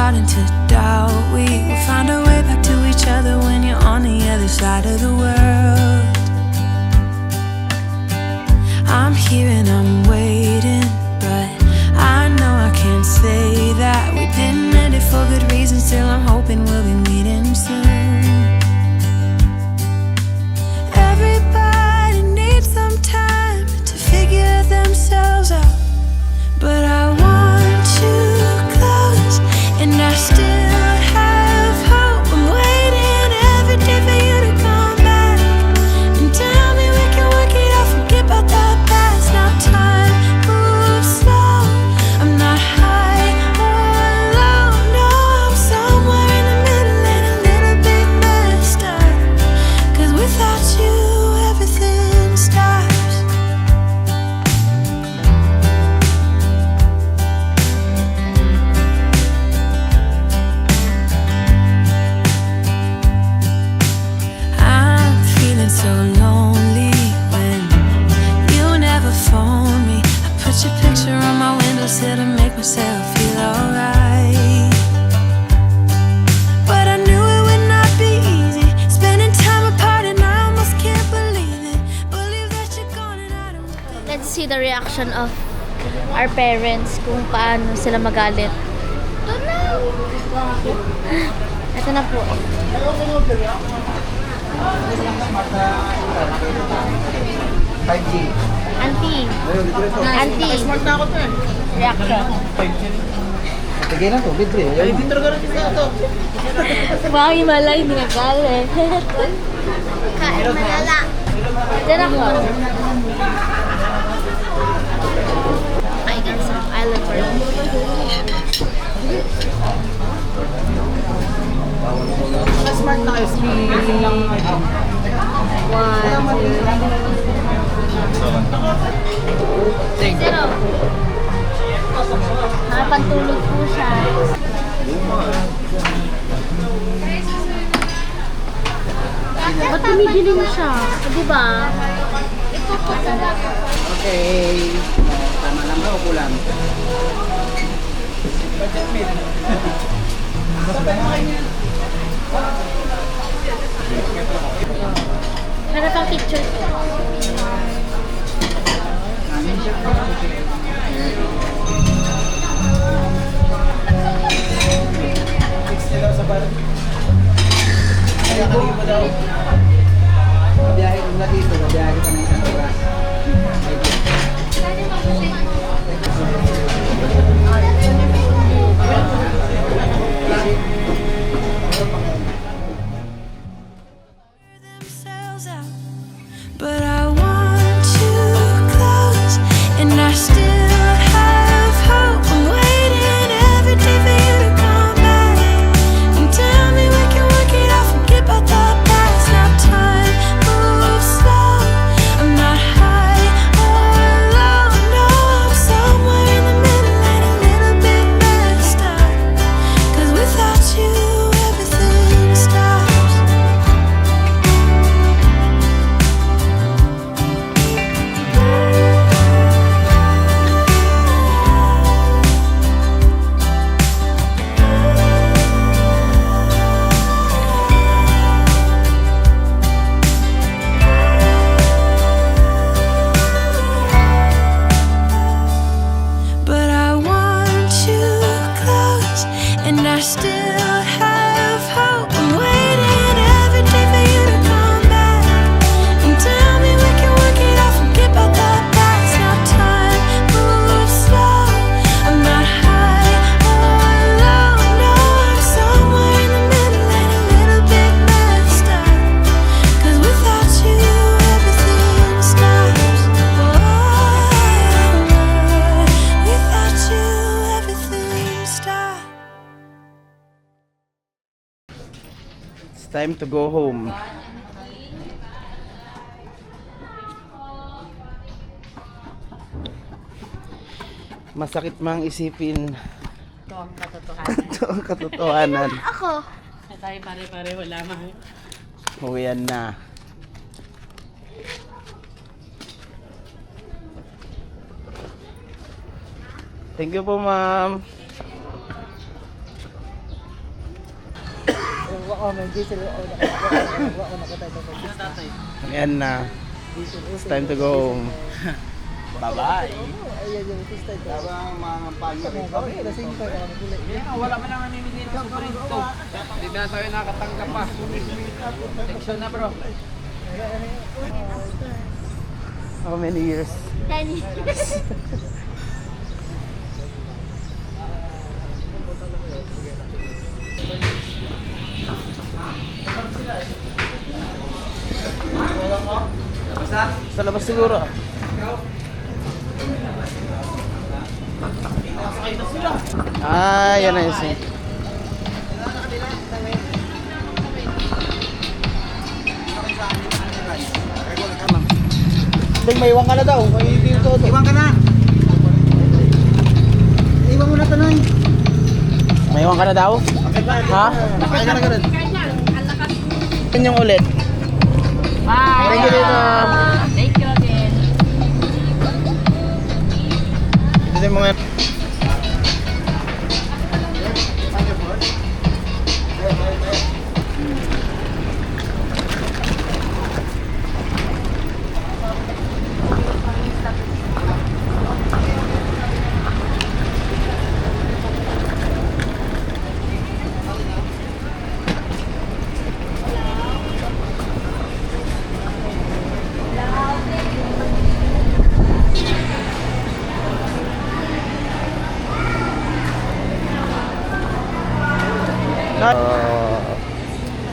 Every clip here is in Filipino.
starting to doubt we will find our way back to each other when you're on the other side of the world. I'm here and I'm waiting, but I know I can't say that we didn't end it for good reasons. Still I'm hoping we'll be meeting soon. Everybody needs some time to figure themselves out, but I want you close, and I still have hope. I'm waiting every day for you to come back and tell me we can work it out, forget about the past. Now time moves slow, I'm not high or low, no, I'm somewhere in the middle and a little bit messed up, 'cause without you everything stops. I'm feeling so lonely when you never phone me. I put your picture on my windowsill to make myself feel alright, but I knew it would not be easy spending time apart, and I almost can't believe it. Believe that you're gone and I don't. Let's see the reaction of our parents kung paano sila magalit. Ito na po. Auntie. Smart na ako to eh. Reaction. Tigay lang to, bidri. Ay, dito rin sa ito. Bakit malay, hindi nagalit. Kain malala. Diyan ako. I got some island bird. Smart na kayo. Speaking lang. 1, 2, 0. Pantulog po siya. Ba't tumigiling siya? Diba? Okay. Tama lang ba o kulang? Hanap ang picture ko. Mabiyahe ko na dito, mabiyahe ko na isang oras. Themselves out, but I want you close, and I still have hope. I'm waiting every day for you to come back and tell me we can work it out, forget about the past. Now time moves slow, I'm not high or low, no, I'm somewhere in the middle and a little bit messed up, 'cause without you everything stops. But I want you close, and I still have hope. I'm waiting every day for you to come back and tell me we can work it out, forget about the past. Now time moves slow, I'm not high or low, no, I'm somewhere in the middle and a little bit messed up, 'cause without you everything stops. Without you everything stops. It's time to go home. Masakit mang isipin. Ito ang katotohanan. Ito ang katotohanan. Ako. Tayo pare-pare, wala man. Uwian na. Thank you po, ma'am. Ayan na. It's time to go home. Bye-bye. Wala pa naman namimili ng super ito. Hindi na tayo nakatanggap pa. Section na bro. How many years? 10 years. Sa labas siguro. Ah, yan na yun. May iwan ka na daw. Iwan ka na. Iwan mo na tanay. May iwan ka na daw? Ha? Kaya ka na ganun. Yan yung ulit. Bye. Thank you dito. Thank you again. Ito yung mga...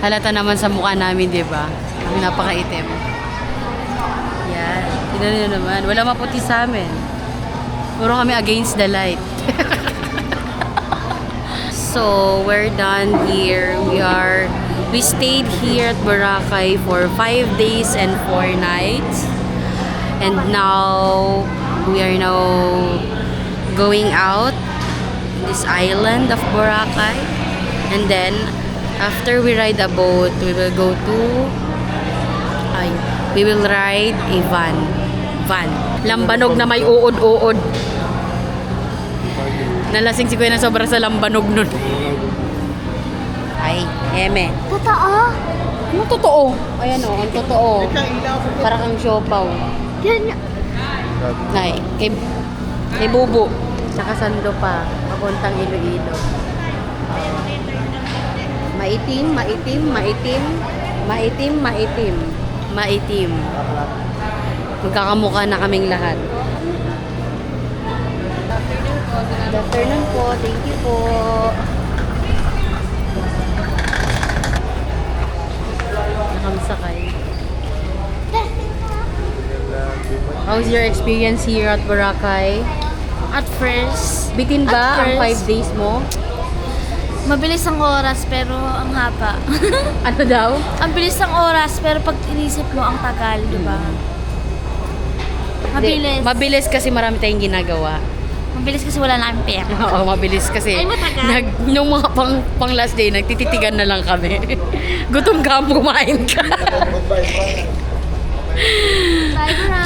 Halata naman sa mukha namin, di ba? Ang napakaitim. Yan. Tignan niyo naman. Wala maputi sa amin. Puro kami against the light. So, we're done here. We stayed here at Boracay for 5 days and 4 nights. And now, we are now going out in this island of Boracay. And then, after we ride a boat, we will go to... we will ride a van. Lambanog na may uod-uod. Nalasing si Kuya na sobra sa lambanog nun. Ay, eme. Totoo? Ano totoo? Ayan o, ang totoo. Para kang siopaw. Yan. Ay, kay Bubo. Saka Sando pa. Papuntang Iloilo. Maitim. Magkakamukha na kaming lahat. Good afternoon po. Thank you po. Nakamsakay. How's your experience here at Boracay? At first, Bitin ba ang 5 days mo? mabilis ang oras pero ang haba. Ano daw? Ang bilis ng oras pero pag inisip mo ang tagal, di ba? Mabilis. Mabilis kasi marami tayong ginagawa. Mabilis kasi wala na kaming pera. Oo, mabilis kasi. Ay, matagal. Nung mga pang last day, nagtititigan na lang kami. Gutom ka, kumain ka.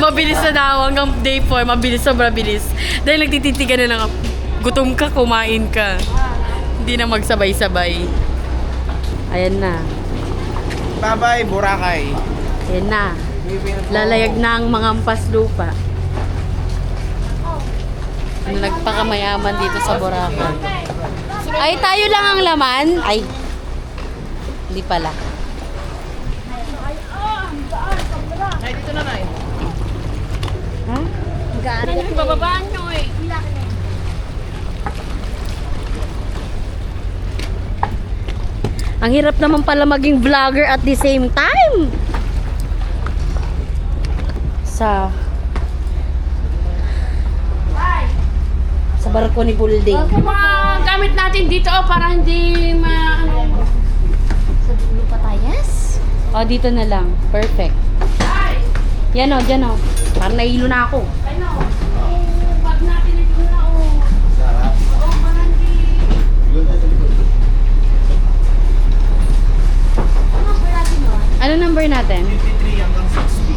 Mabilis na daw hanggang day 4, mabilis, sobrang bilis. Dahil nagtititigan na lang ako. Gutom ka, kumain ka. Hindi na magsabay-sabay. Ayan na. Bye-bye, Boracay. Ayan na. Lalayag na ang mga ampas lupa. Nagpakamayaman dito sa Boracay. Ay, tayo lang ang laman. Ay, hindi pala. Ay, dito na na eh. Ha? Bababaan nyo eh. Ang hirap naman pala maging vlogger at the same time. Sa barko ni Bulding. Mga gamit natin dito para hindi sa dulo pa tayo. Yes. O, dito na lang. Perfect. Yan o, dyan o. Parang nahilo na ako. Bag natin ito na Ano number natin? 53 hanggang 60.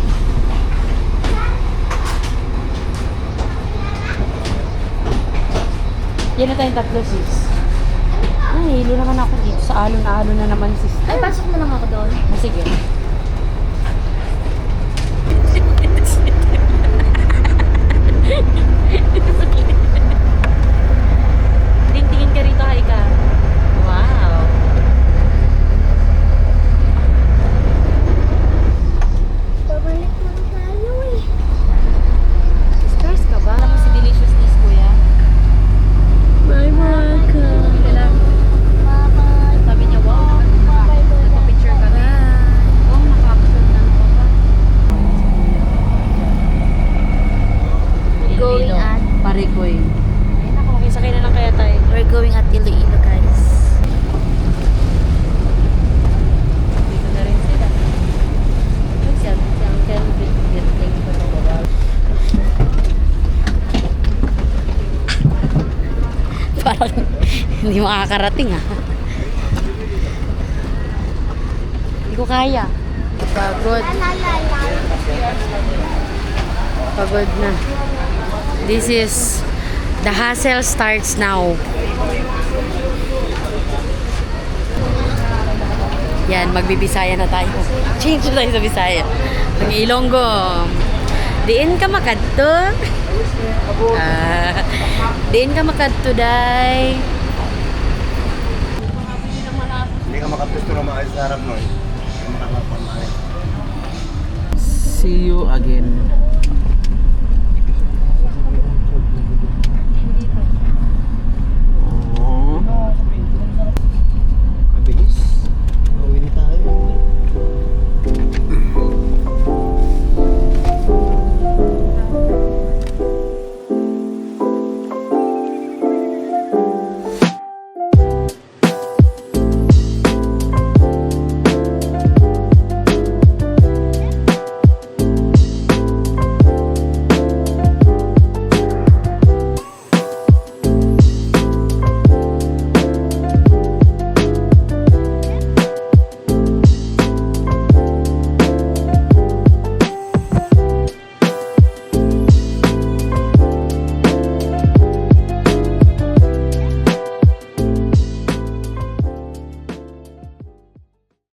Yan na tayong tatlo, sis. Ay, hilo naman ako dito. Sa alon-alon na naman, sister. Ay, pasok mo lang ako doon. Ah, sige. Tingin ka rito, Haika. Wow. Babalik mo tayo eh. Stress ka ba? Alam mo si Deliciousness, kuya? Bye, Marika. Bye-bye. Sabi niya, wow. Nagpa-picture kami. Oh, nakapasal na ako pa. Going at- Parikoy. Ay, naku, makisakay na lang kaya tayo. We're going at Iloilo, guys. Dito na rin sila. Parang hindi makakarating ah. Hindi ko kaya. Pagod. Pagod na. This is the hassle starts now. Yan, magbibisaya na tayo. Change na tayo sa Bisaya. Ang Ilonggo. Diin ka makadto? Diin ka makadto, day. Hindi ka makapisto na maayos sa harap mo. See you again.